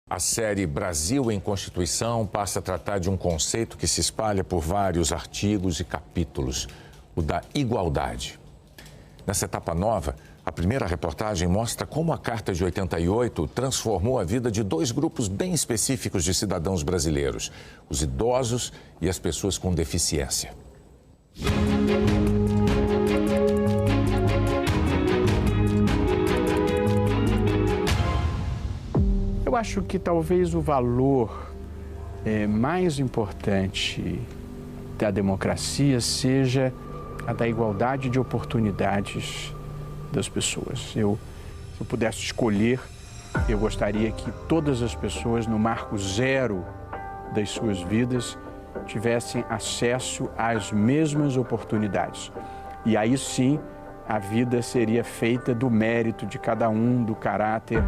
A série Brasil em Constituição passa a tratar de um conceito que se espalha por vários artigos e capítulos, o da igualdade. Nessa etapa nova, a primeira reportagem mostra como a Carta de 88 transformou a vida de dois grupos bem específicos de cidadãos brasileiros, os idosos e as pessoas com deficiência. Eu acho que talvez o valor mais importante da democracia seja a da igualdade de oportunidades das pessoas. Se eu pudesse escolher, eu gostaria que todas as pessoas, no marco zero das suas vidas, tivessem acesso às mesmas oportunidades. E aí sim, a vida seria feita do mérito de cada um, do caráter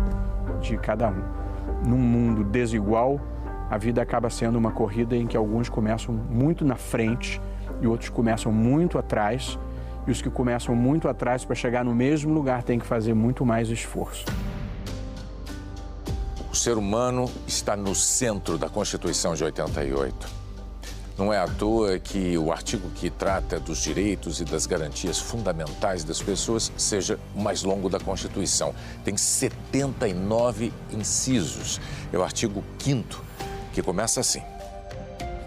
de cada um. Num mundo desigual, a vida acaba sendo uma corrida em que alguns começam muito na frente e outros começam muito atrás. E os que começam muito atrás para chegar no mesmo lugar têm que fazer muito mais esforço. O ser humano está no centro da Constituição de 88. Não é à toa que o artigo que trata dos direitos e das garantias fundamentais das pessoas seja o mais longo da Constituição. Tem 79 incisos. É o artigo 5º, que começa assim: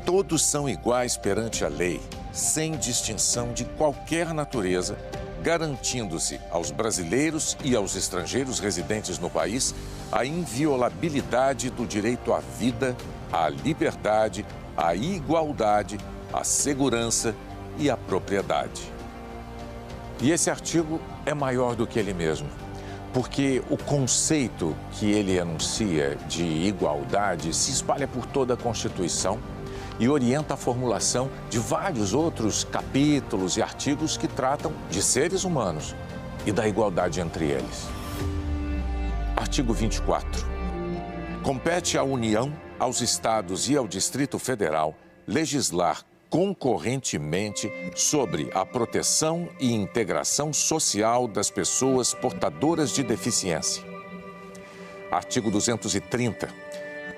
todos são iguais perante a lei, sem distinção de qualquer natureza, garantindo-se aos brasileiros e aos estrangeiros residentes no país a inviolabilidade do direito à vida, à liberdade, à igualdade, à segurança e à propriedade. E esse artigo é maior do que ele mesmo, porque o conceito que ele enuncia de igualdade se espalha por toda a Constituição e orienta a formulação de vários outros capítulos e artigos que tratam de seres humanos e da igualdade entre eles. Artigo 24. Compete à União, aos Estados e ao Distrito Federal legislar concorrentemente sobre a proteção e integração social das pessoas portadoras de deficiência. Artigo 230.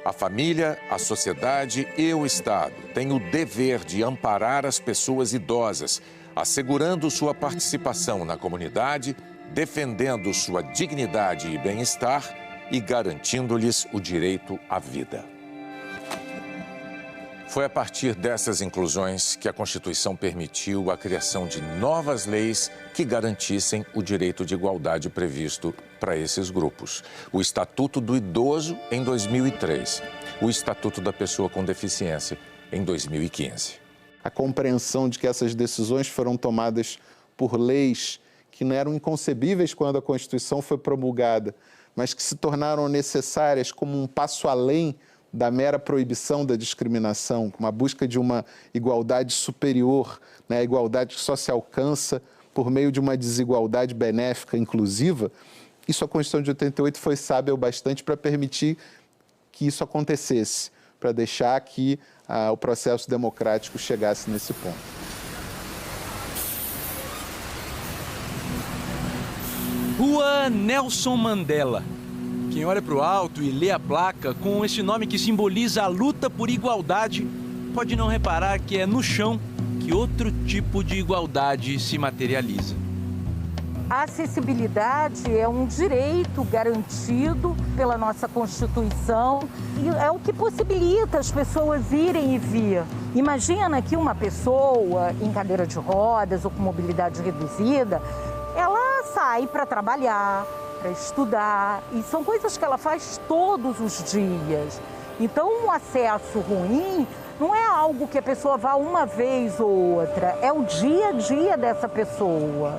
A família, a sociedade e o Estado têm o dever de amparar as pessoas idosas, assegurando sua participação na comunidade, defendendo sua dignidade e bem-estar e garantindo-lhes o direito à vida. Foi a partir dessas inclusões que a Constituição permitiu a criação de novas leis que garantissem o direito de igualdade previsto para esses grupos. O Estatuto do Idoso, em 2003. O Estatuto da Pessoa com Deficiência, em 2015. A compreensão de que essas decisões foram tomadas por leis que não eram inconcebíveis quando a Constituição foi promulgada, mas que se tornaram necessárias como um passo além da mera proibição da discriminação, uma busca de uma igualdade superior, né? A igualdade que só se alcança por meio de uma desigualdade benéfica, inclusiva. Isso a Constituição de 88 foi sábia o bastante para permitir que isso acontecesse, para deixar que o processo democrático chegasse nesse ponto. Rua Nelson Mandela. Quem olha para o alto e lê a placa com esse nome que simboliza a luta por igualdade pode não reparar que é no chão que outro tipo de igualdade se materializa. A acessibilidade é um direito garantido pela nossa Constituição e é o que possibilita as pessoas irem e vir. Imagina que uma pessoa em cadeira de rodas ou com mobilidade reduzida, ela sai para trabalhar, para estudar, e são coisas que ela faz todos os dias. Então, um acesso ruim não é algo que a pessoa vá uma vez ou outra, é o dia a dia dessa pessoa.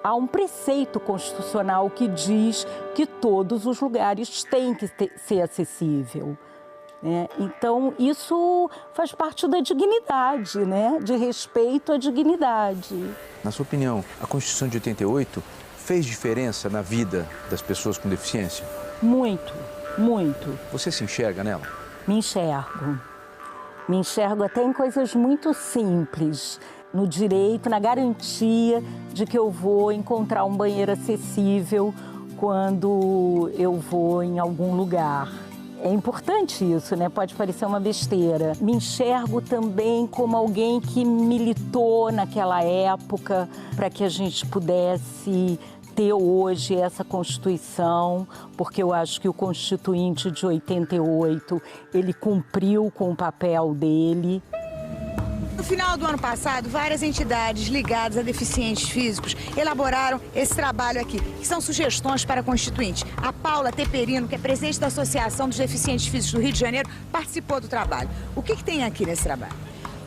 Há um preceito constitucional que diz que todos os lugares têm que ser acessível. Então, isso faz parte da dignidade, né? De respeito à dignidade. Na sua opinião, a Constituição de 88 fez diferença na vida das pessoas com deficiência? Muito, muito. Você se enxerga nela? Me enxergo. Me enxergo até em coisas muito simples. No direito, na garantia de que eu vou encontrar um banheiro acessível quando eu vou em algum lugar. É importante isso, né? Pode parecer uma besteira. Me enxergo também como alguém que militou naquela época para que a gente pudesse ter hoje essa Constituição, porque eu acho que o Constituinte de 88, ele cumpriu com o papel dele. No final do ano passado, várias entidades ligadas a deficientes físicos elaboraram esse trabalho aqui, que são sugestões para a Constituinte. A Paula Teperino, que é presidente da Associação dos Deficientes Físicos do Rio de Janeiro, participou do trabalho. O que tem aqui nesse trabalho?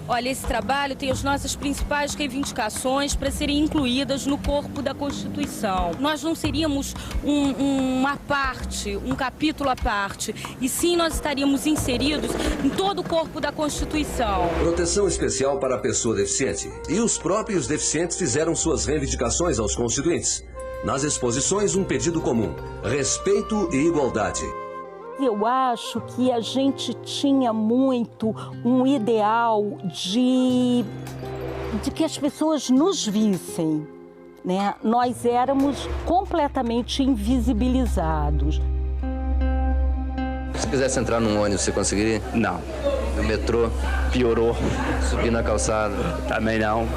Olha, esse trabalho tem as nossas principais reivindicações para serem incluídas no corpo da Constituição. Nós não seríamos uma parte, um capítulo à parte, e sim nós estaríamos inseridos em todo o corpo da Constituição. Proteção especial para a pessoa deficiente. E os próprios deficientes fizeram suas reivindicações aos constituintes. Nas exposições, um pedido comum: respeito e igualdade. Eu acho que a gente tinha muito um ideal de que as pessoas nos vissem, né? Nós éramos completamente invisibilizados. Se quisesse entrar num ônibus, você conseguiria? Não. No metrô? Piorou. Subir na calçada? Também não.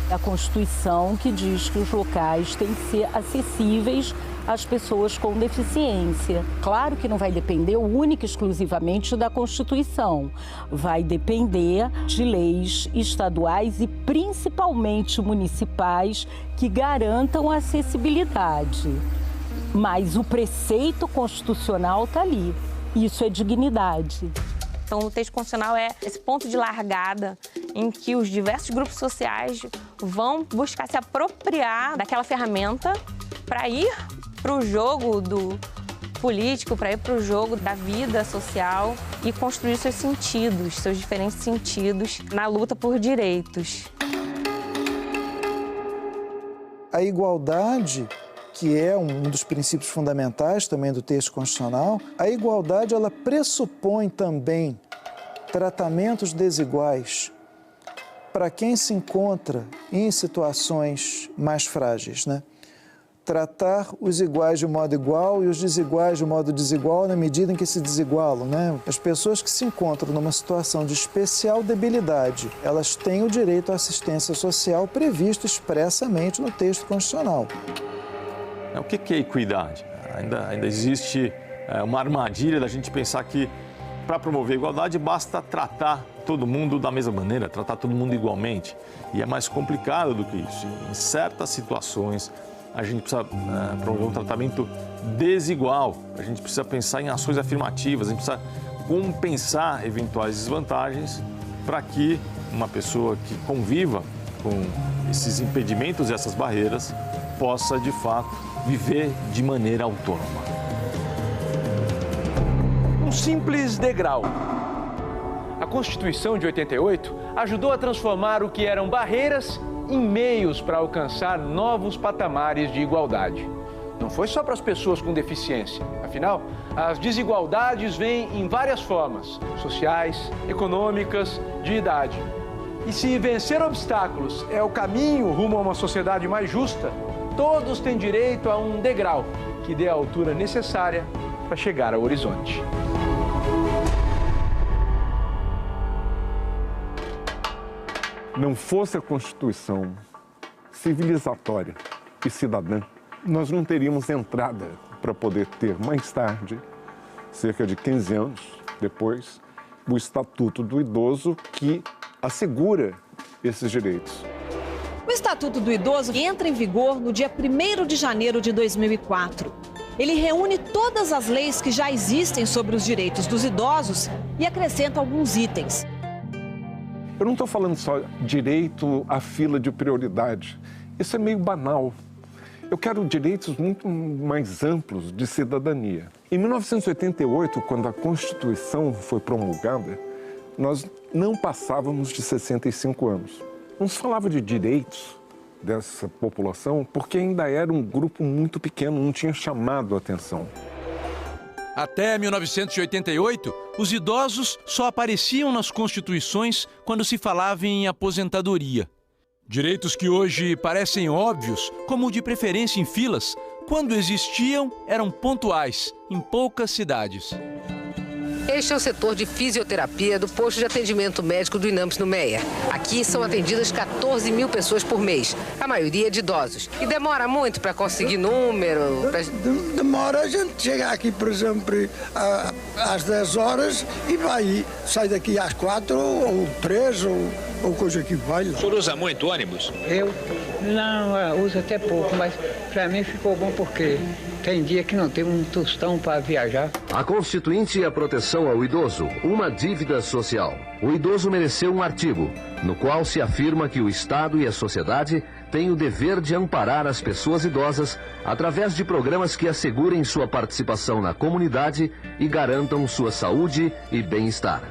A Constituição que diz que os locais têm que ser acessíveis às pessoas com deficiência. Claro que não vai depender única e exclusivamente da Constituição. Vai depender de leis estaduais e principalmente municipais que garantam a acessibilidade. Mas o preceito constitucional está ali. Isso é dignidade. Então, o texto constitucional é esse ponto de largada em que os diversos grupos sociais vão buscar se apropriar daquela ferramenta para ir para o jogo do político, para ir para o jogo da vida social e construir seus sentidos, seus diferentes sentidos na luta por direitos. A igualdade, que é um dos princípios fundamentais também do texto constitucional, a igualdade ela pressupõe também tratamentos desiguais para quem se encontra em situações mais frágeis, né? Tratar os iguais de modo igual e os desiguais de modo desigual na medida em que se desigualam, né? As pessoas que se encontram numa situação de especial debilidade, elas têm o direito à assistência social previsto expressamente no texto constitucional. O que é equidade? Ainda existe uma armadilha da gente pensar que para promover a igualdade basta tratar todo mundo da mesma maneira, tratar todo mundo igualmente. E é mais complicado do que isso. Em certas situações, a gente precisa promover um tratamento desigual. A gente precisa pensar em ações afirmativas, a gente precisa compensar eventuais desvantagens para que uma pessoa que conviva com esses impedimentos e essas barreiras possa, de fato, viver de maneira autônoma. Um simples degrau. A Constituição de 88 ajudou a transformar o que eram barreiras em meios para alcançar novos patamares de igualdade. Não foi só para as pessoas com deficiência. Afinal, as desigualdades vêm em várias formas: sociais, econômicas, de idade. E se vencer obstáculos é o caminho rumo a uma sociedade mais justa, todos têm direito a um degrau que dê a altura necessária para chegar ao horizonte. Não fosse a Constituição civilizatória e cidadã, nós não teríamos entrada para poder ter mais tarde, cerca de 15 anos depois, o Estatuto do Idoso que assegura esses direitos. O Estatuto do Idoso entra em vigor no dia 1º de janeiro de 2004. Ele reúne todas as leis que já existem sobre os direitos dos idosos e acrescenta alguns itens. Eu não estou falando só direito à fila de prioridade. Isso é meio banal. Eu quero direitos muito mais amplos de cidadania. Em 1988, quando a Constituição foi promulgada, nós não passávamos de 65 anos. Não se falava de direitos dessa população porque ainda era um grupo muito pequeno, não tinha chamado a atenção. Até 1988, os idosos só apareciam nas constituições quando se falava em aposentadoria. Direitos que hoje parecem óbvios, como o de preferência em filas, quando existiam, eram pontuais, em poucas cidades. Este é o setor de fisioterapia do posto de atendimento médico do INAMPS no Meia. Aqui são atendidas 14 mil pessoas por mês, a maioria de idosos. E demora muito para conseguir número? Demora a gente chegar aqui, por exemplo, às 10 horas e vai, sai daqui às 4 ou 3 ou coisa que vai. O senhor usa muito ônibus? Eu? Não, uso até pouco, mas para mim ficou bom porque tem dia que não tem um tostão para viajar. A Constituinte e a proteção ao idoso, uma dívida social. O idoso mereceu um artigo, no qual se afirma que o Estado e a sociedade têm o dever de amparar as pessoas idosas através de programas que assegurem sua participação na comunidade e garantam sua saúde e bem-estar.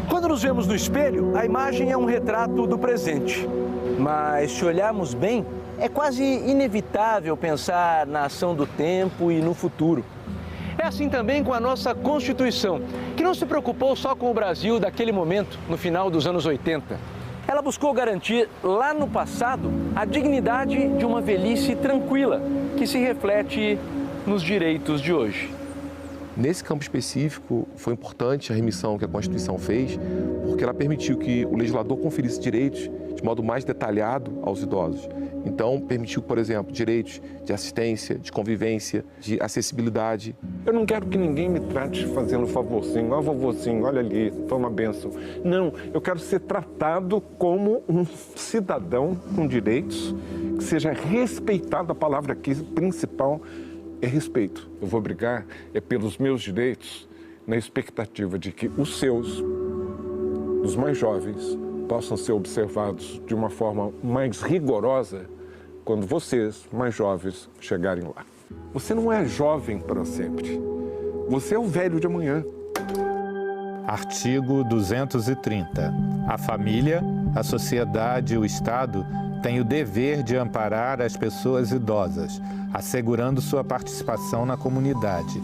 Quando nos vemos no espelho, a imagem é um retrato do presente. Mas se olharmos bem, é quase inevitável pensar na ação do tempo e no futuro. É assim também com a nossa Constituição, que não se preocupou só com o Brasil daquele momento, no final dos anos 80. Ela buscou garantir, lá no passado, a dignidade de uma velhice tranquila, que se reflete nos direitos de hoje. Nesse campo específico, foi importante a remissão que a Constituição fez, porque ela permitiu que o legislador conferisse direitos de modo mais detalhado aos idosos. Então, permitiu, por exemplo, direitos de assistência, de convivência, de acessibilidade. Eu não quero que ninguém me trate fazendo favorzinho. Ó, vovozinho, olha ali, toma a bênção. Não, eu quero ser tratado como um cidadão com direitos, que seja respeitado. A palavra aqui principal é respeito. Eu vou brigar pelos meus direitos na expectativa de que os seus, os mais jovens, possam ser observados de uma forma mais rigorosa quando vocês, mais jovens, chegarem lá. Você não é jovem para sempre. Você é o velho de amanhã. Artigo 230. A família, a sociedade e o Estado têm o dever de amparar as pessoas idosas, assegurando sua participação na comunidade,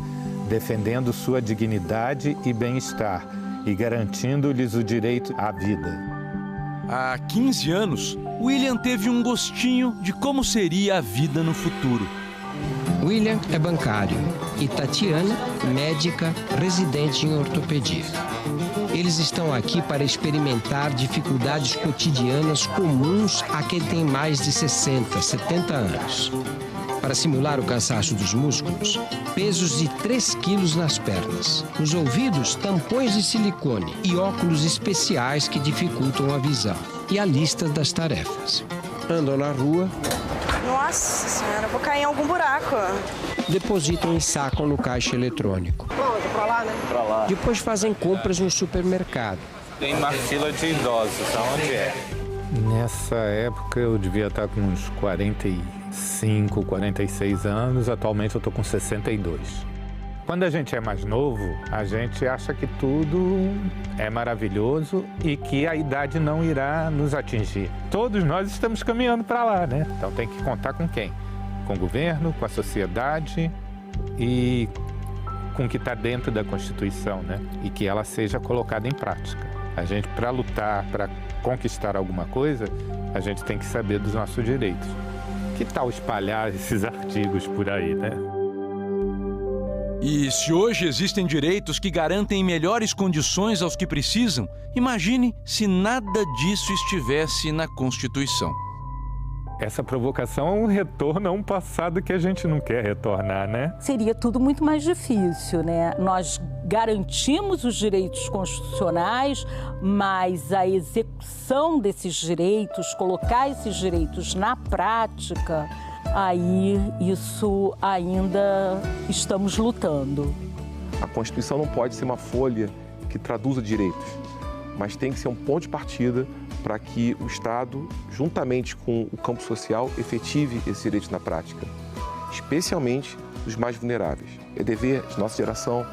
defendendo sua dignidade e bem-estar e garantindo-lhes o direito à vida. Há 15 anos, William teve um gostinho de como seria a vida no futuro. William é bancário e Tatiana, médica, residente em ortopedia. Eles estão aqui para experimentar dificuldades cotidianas comuns a quem tem mais de 60, 70 anos. Para simular o cansaço dos músculos, pesos de 3 quilos nas pernas. Nos ouvidos, tampões de silicone e óculos especiais que dificultam a visão. E a lista das tarefas. Andam na rua. Nossa senhora, vou cair em algum buraco. Depositam e sacam no caixa eletrônico. Pronto, pra lá, né? Pra lá. Depois fazem compras no supermercado. Tem uma fila de idosos, aonde é? Nessa época eu devia estar com uns 45, 46 anos, atualmente eu estou com 62. Quando a gente é mais novo, a gente acha que tudo é maravilhoso e que a idade não irá nos atingir. Todos nós estamos caminhando para lá, né? Então tem que contar com quem? Com o governo, com a sociedade e com o que está dentro da Constituição, né? E que ela seja colocada em prática. A gente, para lutar, para conquistar alguma coisa, a gente tem que saber dos nossos direitos. Que tal espalhar esses artigos por aí, né? E se hoje existem direitos que garantem melhores condições aos que precisam, imagine se nada disso estivesse na Constituição. Essa provocação é um retorno a um passado que a gente não quer retornar, né? Seria tudo muito mais difícil, né? Nós garantimos os direitos constitucionais, mas a execução desses direitos, colocar esses direitos na prática, aí isso ainda estamos lutando. A Constituição não pode ser uma folha que traduza direitos, mas tem que ser um ponto de partida para que o Estado, juntamente com o campo social, efetive esses direitos na prática, especialmente os mais vulneráveis. É dever de nossa geração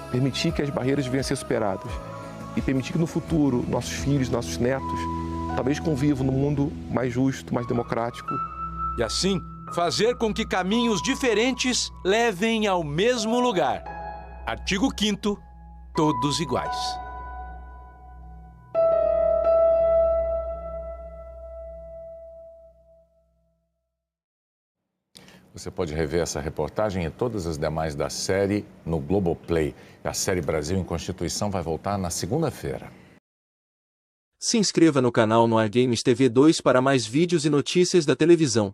permitir que as barreiras venham a ser superadas e permitir que no futuro nossos filhos, nossos netos, talvez convivam num mundo mais justo, mais democrático. E assim, fazer com que caminhos diferentes levem ao mesmo lugar. Artigo 5º, todos iguais. Você pode rever essa reportagem e todas as demais da série no Globoplay. A série Brasil em Constituição vai voltar na segunda-feira. Se inscreva no canal Noar Games TV 2 para mais vídeos e notícias da televisão.